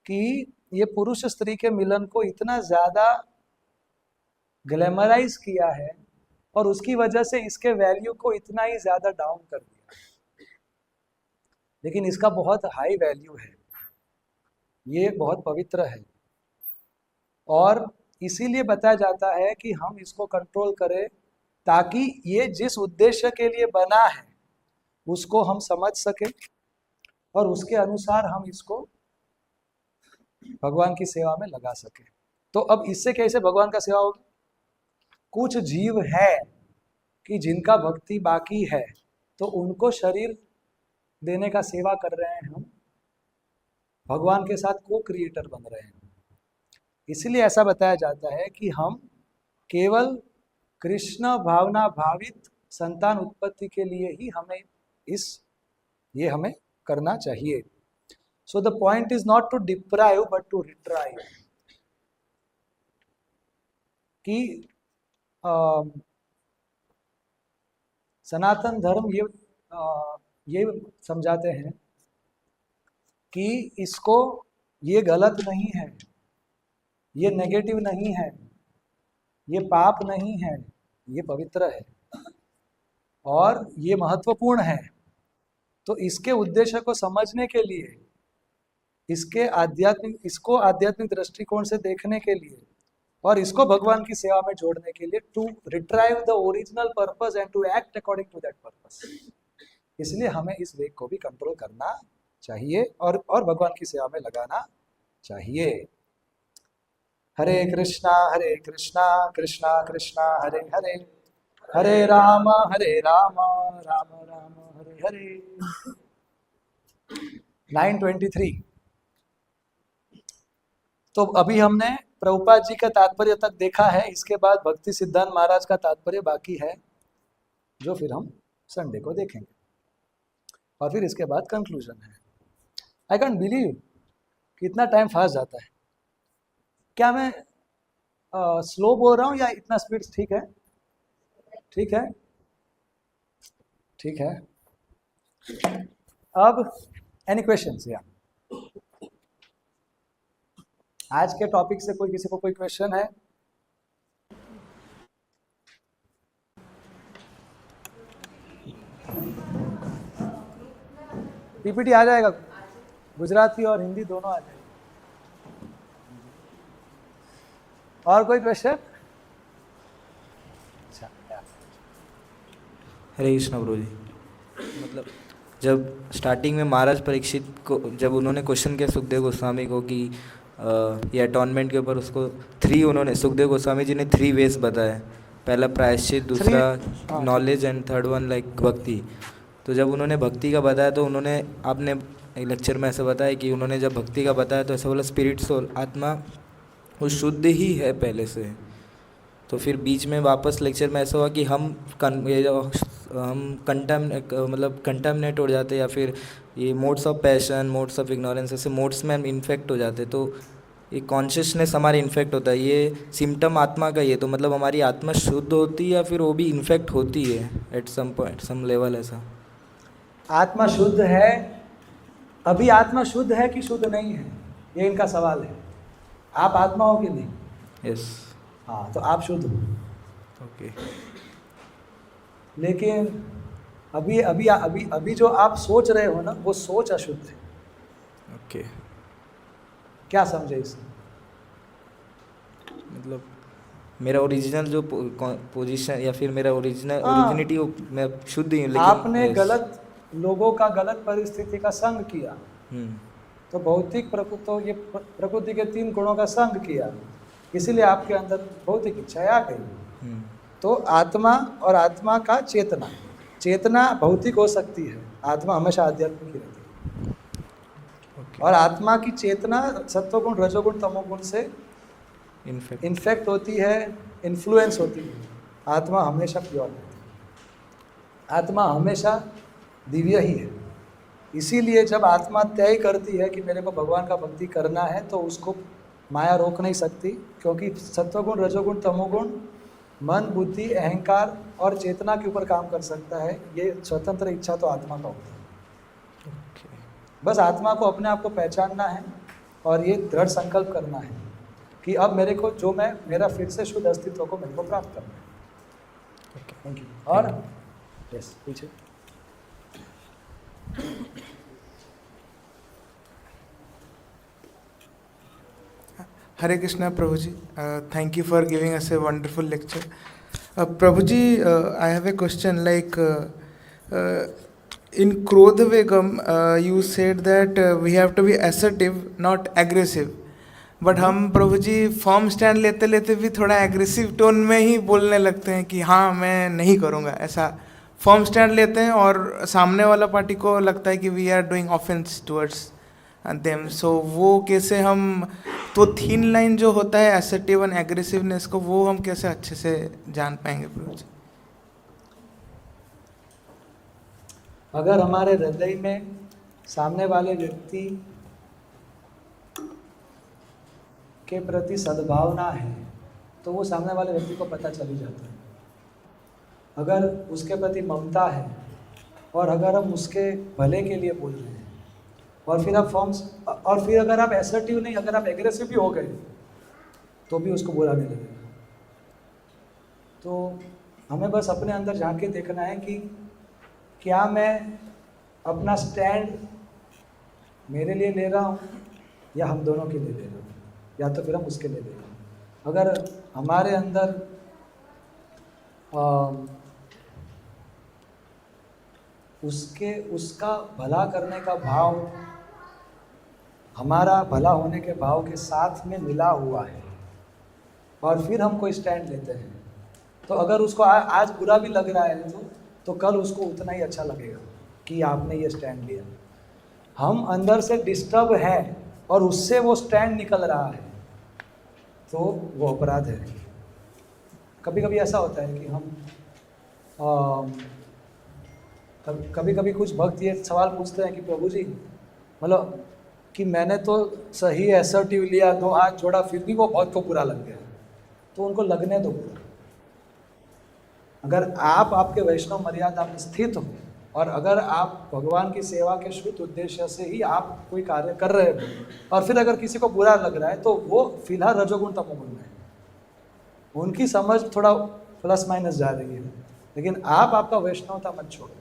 कि ये पुरुष स्त्री के मिलन को इतना ज्यादा ग्लैमराइज किया है और उसकी वजह से इसके वैल्यू को इतना ही ज्यादा डाउन कर दिया। लेकिन इसका बहुत हाई वैल्यू है, ये बहुत पवित्र है, और इसीलिए बताया जाता है कि हम इसको कंट्रोल करें, ताकि ये जिस उद्देश्य के लिए बना है उसको हम समझ सके और उसके अनुसार हम इसको भगवान की सेवा में लगा सके। तो अब इससे कैसे भगवान का सेवा होगी? कुछ जीव है कि जिनका भक्ति बाकी है, तो उनको शरीर देने का सेवा कर रहे हैं हम, भगवान के साथ को क्रिएटर बन रहे हैं। इसलिए ऐसा बताया जाता है कि हम केवल कृष्ण भावना भावित संतान उत्पत्ति के लिए ही हमें ये हमें करना चाहिए। So the point is not to deprive but to retrieve, कि सनातन धर्म ये समझाते हैं कि इसको, ये गलत नहीं है, ये नेगेटिव नहीं है, ये पाप नहीं है, ये पवित्र है और ये महत्वपूर्ण है। तो इसके उद्देश्य को समझने के लिए, इसको आध्यात्मिक दृष्टिकोण से देखने के लिए और इसको भगवान की सेवा में जोड़ने के लिए, to retrieve the original purpose and to act according to that purpose, इसलिए हमें इस वेग को भी कंट्रोल करना चाहिए और भगवान की सेवा में लगाना चाहिए। हरे कृष्णा कृष्णा कृष्णा हरे हरे, हरे राम राम राम हरे हरे। 9:23। तो अभी हमने प्रभुपाद जी का तात्पर्य तक देखा है, इसके बाद भक्ति सिद्धांत महाराज का तात्पर्य बाकी है, जो फिर हम संडे को देखेंगे, और फिर इसके बाद कंक्लूजन है। आई कैंट बिलीव कि इतना टाइम फास्ट जाता है। क्या मैं स्लो बोल रहा हूँ या इतना स्पीड ठीक है? ठीक है, ठीक है। अब एनी क्वेश्चंस? या आज के टॉपिक से किसी को कोई क्वेश्चन है? पीपीटी आ जाएगा, गुजराती और हिंदी दोनों आ जाएगा। और कोई क्वेश्चन? अच्छा, हरे कृष्णा प्रभु जी। मतलब जब स्टार्टिंग में महाराज परीक्षित को जब उन्होंने क्वेश्चन किया सुखदेव गोस्वामी को कि ये अटॉनमेंट के ऊपर, उसको 3 उन्होंने, सुखदेव गोस्वामी जी ने 3 वेज बताए। पहला प्रायश्चित, दूसरा knowledge and third one like भक्ति। तो जब उन्होंने भक्ति का बताया तो उन्होंने, आपने एक लेक्चर में ऐसा बताया कि उन्होंने जब भक्ति का बताया तो ऐसा बोला स्पिरिट सोल, आत्मा वो शुद्ध ही है पहले से। तो फिर बीच में वापस लेक्चर में ऐसा हुआ कि हम कंटामिनेट हो जाते, या फिर ये modes of passion, modes of ignorance, ऐसे मोड्स में हम इन्फेक्ट हो जाते। तो ये कॉन्शियसनेस हमारे इन्फेक्ट होता है, ये सिम्टम आत्मा का ही है। तो मतलब हमारी आत्मा शुद्ध होती है या फिर वो भी इन्फेक्ट होती है at some point, some level? ऐसा आत्मा शुद्ध है, अभी आत्मा शुद्ध है कि शुद्ध नहीं है, ये इनका सवाल है। आप आत्मा हो कि नहीं? यस। हाँ, तो आप शुद्ध हो। ओके। लेकिन अभी अभी अभी अभी जो आप सोच रहे हो ना, वो सोच अशुद्ध है। ओके। क्या समझे इसमें? मतलब मेरा ओरिजिनल जो पोजीशन या फिर मेरा ओरिजिनिटी मैं शुद्ध ही हूँ, लेकिन आपने गलत लोगों का, गलत परिस्थिति का संग किया, तो भौतिक प्रकृति के 3 गुणों का संग किया, इसीलिए आपके अंदर भौतिक इच्छा आ गई। तो आत्मा और आत्मा का चेतना भौतिक हो सकती है, आत्मा हमेशा आध्यात्मिक ही रहती है। और आत्मा की चेतना सत्वगुण, रजोगुण, तमोगुण से इन्फेक्ट होती है, इन्फ्लुएंस होती है। आत्मा हमेशा प्योर रहती है, आत्मा हमेशा दिव्य ही है। इसीलिए जब आत्मा तय करती है कि मेरे को भगवान का भक्ति करना है, तो उसको माया रोक नहीं सकती, क्योंकि सत्वगुण, रजोगुण, तमोगुण मन, बुद्धि, अहंकार और चेतना के ऊपर काम कर सकता है। ये स्वतंत्र इच्छा तो आत्मा का होता है। बस आत्मा को अपने आप को पहचानना है और ये दृढ़ संकल्प करना है कि अब मेरे को मेरा फिर से शुद्ध अस्तित्व को मेरे को प्राप्त करना है। Thank you. और यस, पीछे। Hare Krishna, Prabhuji. Thank you for giving us a wonderful lecture. Prabhuji, I have a question. Like in Krodha Vegam, you said that we have to be assertive, not aggressive. But हम प्रभु जी form stand लेते लेते भी थोड़ा aggressive tone में ही बोलने लगते हैं कि हाँ मैं नहीं करूँगा, ऐसा फॉर्म स्टैंड लेते हैं और सामने वाला पार्टी को लगता है कि we are doing offense towards them, so वो कैसे हम, तो थीन लाइन जो होता है असर्टिव एंड एग्रेसिवनेस को, वो हम कैसे अच्छे से जान पाएंगे प्रभु जी? अगर हमारे हृदय में सामने वाले व्यक्ति के प्रति सद्भावना है तो वो सामने वाले व्यक्ति को पता चल ही जाता है। अगर उसके प्रति ममता है और अगर हम उसके भले के लिए बोल रहे हैं और फिर आप अगर आप एसर्टिव नहीं, अगर आप एग्रेसिव भी हो गए तो भी उसको बुरा नहीं लगेगा। तो हमें बस अपने अंदर झांक के देखना है कि क्या मैं अपना स्टैंड मेरे लिए ले रहा हूँ या हम दोनों के लिए ले रहा हूँ, या तो फिर हम उसके लिए ले रहे हैं। अगर हमारे अंदर उसका भला करने का भाव हमारा भला होने के भाव के साथ में मिला हुआ है और फिर हम कोई स्टैंड लेते हैं, तो अगर उसको आज बुरा भी लग रहा है तो कल उसको उतना ही अच्छा लगेगा कि आपने ये स्टैंड लिया। हम अंदर से डिस्टर्ब है और उससे वो स्टैंड निकल रहा है तो वो अपराध है। कभी कभी ऐसा होता है कि हम कभी कभी कुछ भक्त ये सवाल पूछते हैं कि प्रभु जी, मतलब कि मैंने तो सही एसर्टिव लिया, 2 हाथ जोड़ा, फिर भी वो बहुत को बुरा लग गया। तो उनको लगने दो बुरा। अगर आप आपके वैष्णव मर्यादा में स्थित हो और अगर आप भगवान की सेवा के शुद्ध उद्देश्य से ही आप कोई कार्य कर रहे हो और फिर अगर किसी को बुरा लग रहा है तो वो फिलहाल रजोगुण तमोगुण में है, उनकी समझ थोड़ा प्लस माइनस जा रही है, लेकिन आप आपका वैष्णवता मत छोड़ो।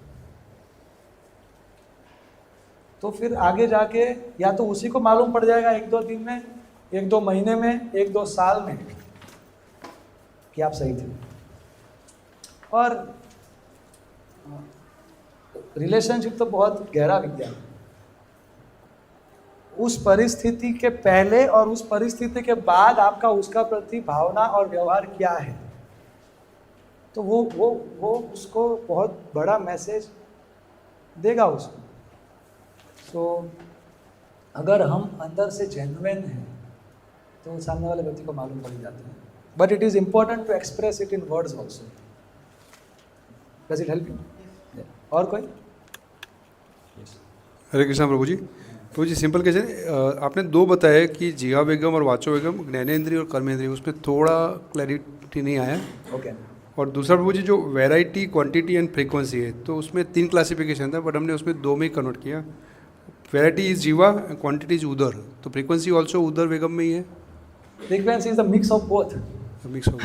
तो फिर आगे जाके या तो उसी को मालूम पड़ जाएगा 1-2 दिन में, 1-2 महीने में, 1-2 साल में कि आप सही थे। और रिलेशनशिप तो बहुत गहरा विज्ञान है। उस परिस्थिति के पहले और उस परिस्थिति के बाद आपका उसका प्रति भावना और व्यवहार क्या है, तो वो उसको बहुत बड़ा मैसेज देगा उसको। तो अगर हम अंदर से जेन्युइन हैं तो सामने वाले व्यक्ति को मालूम पड़ जाता है। But it is important to express it in words also. Does it help you? और कोई? हरे कृष्णा प्रभु जी। प्रभु जी सिंपल कैसे आपने 2 बताया कि जिहा वेगम और वाचो वेगम, ज्ञानेंद्रिय और कर्मेंद्रिय, उसमें थोड़ा क्लैरिटी नहीं आया। ओके। और दूसरा प्रभु जी जो वैरायटी, क्वांटिटी एंड फ्रीक्वेंसी है, तो उसमें 3 क्लासिफिकेशन था, बट हमने उसमें 2 में ही कन्वर्ट किया। वैरायटी इज जीवा, क्वांटिटी इज उदर, तो फ्रीक्वेंसी ऑल्सो उदर वेगम में ही है। Frequency is a mix of both. Mix हो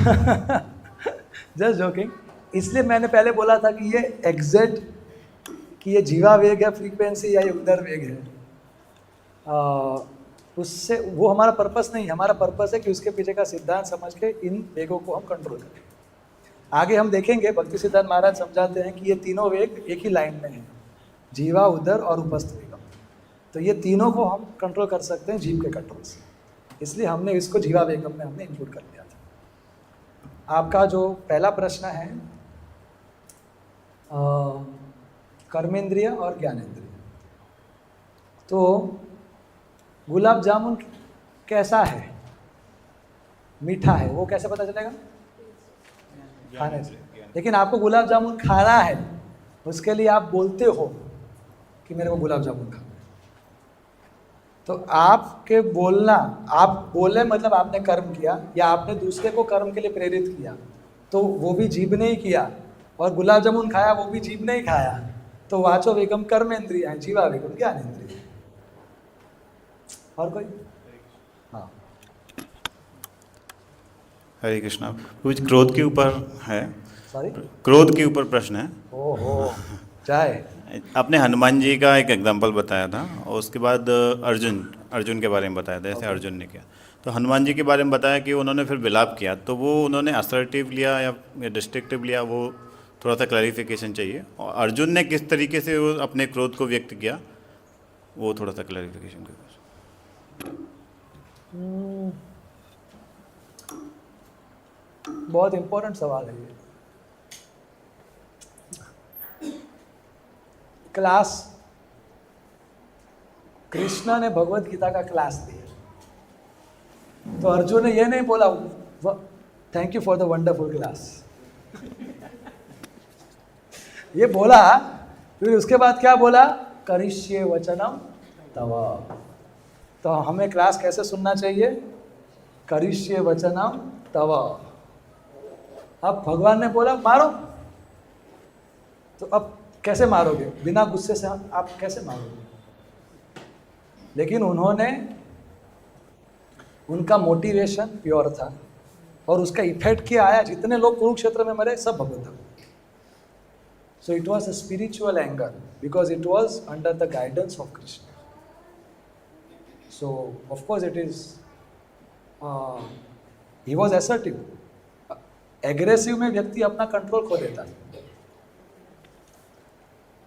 जस्ट जोकिंग। इसलिए मैंने पहले बोला था कि ये एग्जैक्ट कि ये जीवा वेग है फ्रीक्वेंसी या ये उदर वेग है, उससे वो हमारा पर्पस नहीं है। हमारा पर्पस है कि उसके पीछे का सिद्धांत समझ के इन वेगों को हम कंट्रोल करें। आगे हम देखेंगे, भक्ति सिद्धांत महाराज समझाते हैं कि ये तीनों वेग एक ही लाइन में हैं, जीवा, उदर और उपस्थ वेगम। तो ये तीनों को हम कंट्रोल कर सकते हैं जीव के कंट्रोल से, इसलिए हमने इसको जीवा वेगम में हमने इंक्लूड कर दिया था। आपका जो पहला प्रश्न है कर्मेंद्रिय और ज्ञानेंद्रिय, तो गुलाब जामुन कैसा है, मीठा है, वो कैसे पता चलेगा? खाने से। लेकिन आपको गुलाब जामुन खाना है, उसके लिए आप बोलते हो कि मेरे को गुलाब जामुन खाना है, तो आपके बोलना, आप बोले मतलब आपने कर्म किया या आपने दूसरे को कर्म के लिए प्रेरित किया, तो वो भी जीभ ने ही किया, और गुलाब जामुन खाया वो भी जीभ ने ही खाया। तो वाचो वेगम कर्मेंद्रिय है, जीवा वेगम ज्ञानेंद्रिय। और कोई? हाँ। हरे कृष्णा। कुछ क्रोध के ऊपर है। सॉरी? क्रोध के ऊपर प्रश्न है। ओहो, चाहे आपने हनुमान जी का एक एग्जांपल बताया था और उसके बाद अर्जुन के बारे में बताया था, जैसे अर्जुन ने किया। तो हनुमान जी के बारे में बताया कि उन्होंने फिर विलाप किया, तो वो उन्होंने असर्टिव लिया या डिस्ट्रक्टिव लिया, वो थोड़ा सा क्लैरिफिकेशन चाहिए। और अर्जुन ने किस तरीके से वो अपने क्रोध को व्यक्त किया, वो थोड़ा सा क्लैरिफिकेशन करो। बहुत इम्पोर्टेंट सवाल है ये। कृष्ण ने भगवत गीता का क्लास दिया, तो अर्जुन ने ये नहीं बोला thank you for the wonderful class, ये बोला, फिर उसके बाद क्या बोला, करिष्ये वचनम तव। तो हमें क्लास कैसे सुनना चाहिए, करिष्ये वचनम तव। अब भगवान ने बोला मारो, तो अब कैसे मारोगे, बिना गुस्से से आप कैसे मारोगे। लेकिन उन्होंने, उनका मोटिवेशन प्योर था और उसका इफेक्ट क्या आया, जितने लोग कुरुक्षेत्र में मरे सब भगवत भक्त। So it was a spiritual anger because it was under the guidance of Krishna. So of course it is, he was assertive. Aggressive में व्यक्ति अपना कंट्रोल खो देता है।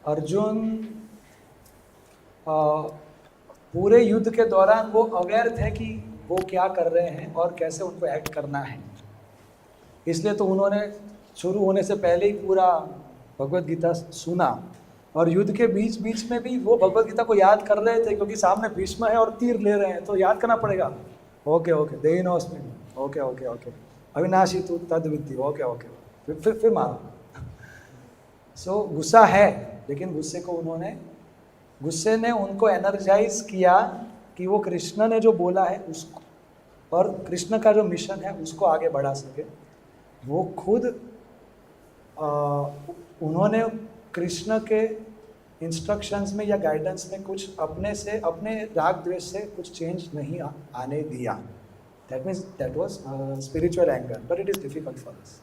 अर्जुन पूरे युद्ध के दौरान वो अवेयर थे कि वो क्या कर रहे हैं और कैसे उनको एक्ट करना है, इसलिए तो उन्होंने शुरू होने से पहले ही पूरा भगवत गीता सुना, और युद्ध के बीच बीच में भी वो भगवत गीता को याद कर रहे थे, क्योंकि सामने भीष्म है और तीर ले रहे हैं तो याद करना पड़ेगा। ओके ओके देहिनोऽस्मि, ओके ओके ओके अविनाशी तु तद विद्धि, ओके ओके फिर मारो। सो गुस्सा है, लेकिन गुस्से ने उनको एनर्जाइज किया कि वो कृष्ण ने जो बोला है उसको, और कृष्ण का जो मिशन है उसको आगे बढ़ा सके। वो खुद उन्होंने कृष्ण के इंस्ट्रक्शंस में या गाइडेंस में कुछ अपने राग द्वेष से कुछ चेंज नहीं आने दिया। That means that was spiritual anger, but it is difficult for us,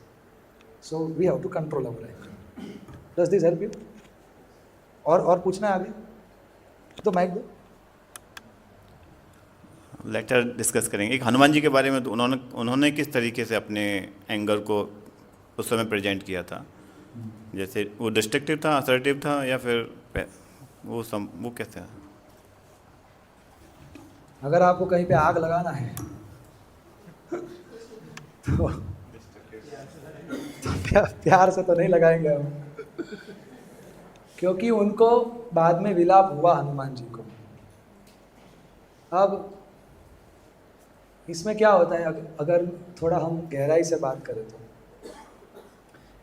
so we have to control our anger. Does this help you? और पूछना है आगे तो माइक दो। लेक्चर डिस्कस करेंगे। एक हनुमान जी के बारे में, तो उन्होंने किस तरीके से अपने एंगर को उस समय प्रेजेंट किया था, जैसे वो डिस्ट्रक्टिव था, असर्टिव था, या फिर वो कैसे है? अगर आपको कहीं पे आग लगाना है तो प्यार से तो नहीं लगाएंगे हम, क्योंकि उनको बाद में विलाप हुआ हनुमान जी को। अब इसमें क्या होता है, अगर थोड़ा हम गहराई से बात करें तो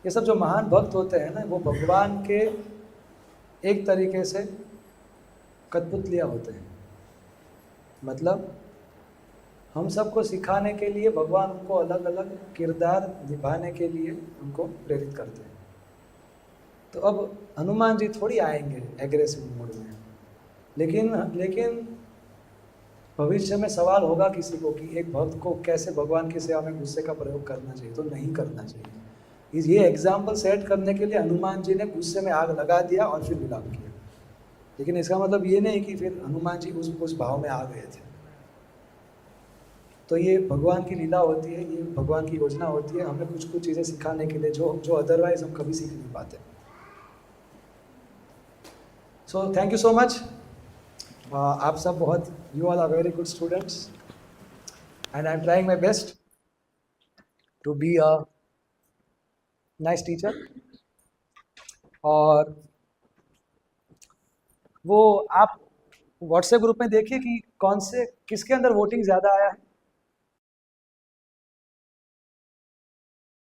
ये सब जो महान भक्त होते हैं ना, वो भगवान के एक तरीके से कठपुतलियाँ होते हैं। मतलब हम सबको सिखाने के लिए भगवान उनको अलग अलग किरदार निभाने के लिए उनको प्रेरित करते हैं। तो अब हनुमान जी थोड़ी आएंगे एग्रेसिव मोड में, लेकिन भविष्य में सवाल होगा किसी को कि एक भक्त को कैसे भगवान की सेवा में गुस्से का प्रयोग करना चाहिए, तो नहीं करना चाहिए। ये एग्जाम्पल सेट करने के लिए हनुमान जी ने गुस्से में आग लगा दिया और फिर विलाप किया, लेकिन इसका मतलब ये नहीं कि फिर हनुमान जी उस भाव में आ गए थे। तो ये भगवान की लीला होती है, ये भगवान की योजना होती है, हमें कुछ कुछ चीज़ें सिखाने के लिए जो अदरवाइज हम कभी सीख नहीं पाते। So thank you so much. आप सब बहुत, you all are very good students and I am trying my best to be a nice teacher. और वो आप व्हाट्सएप ग्रुप में देखिए कि किसके अंदर वोटिंग ज़्यादा आया है।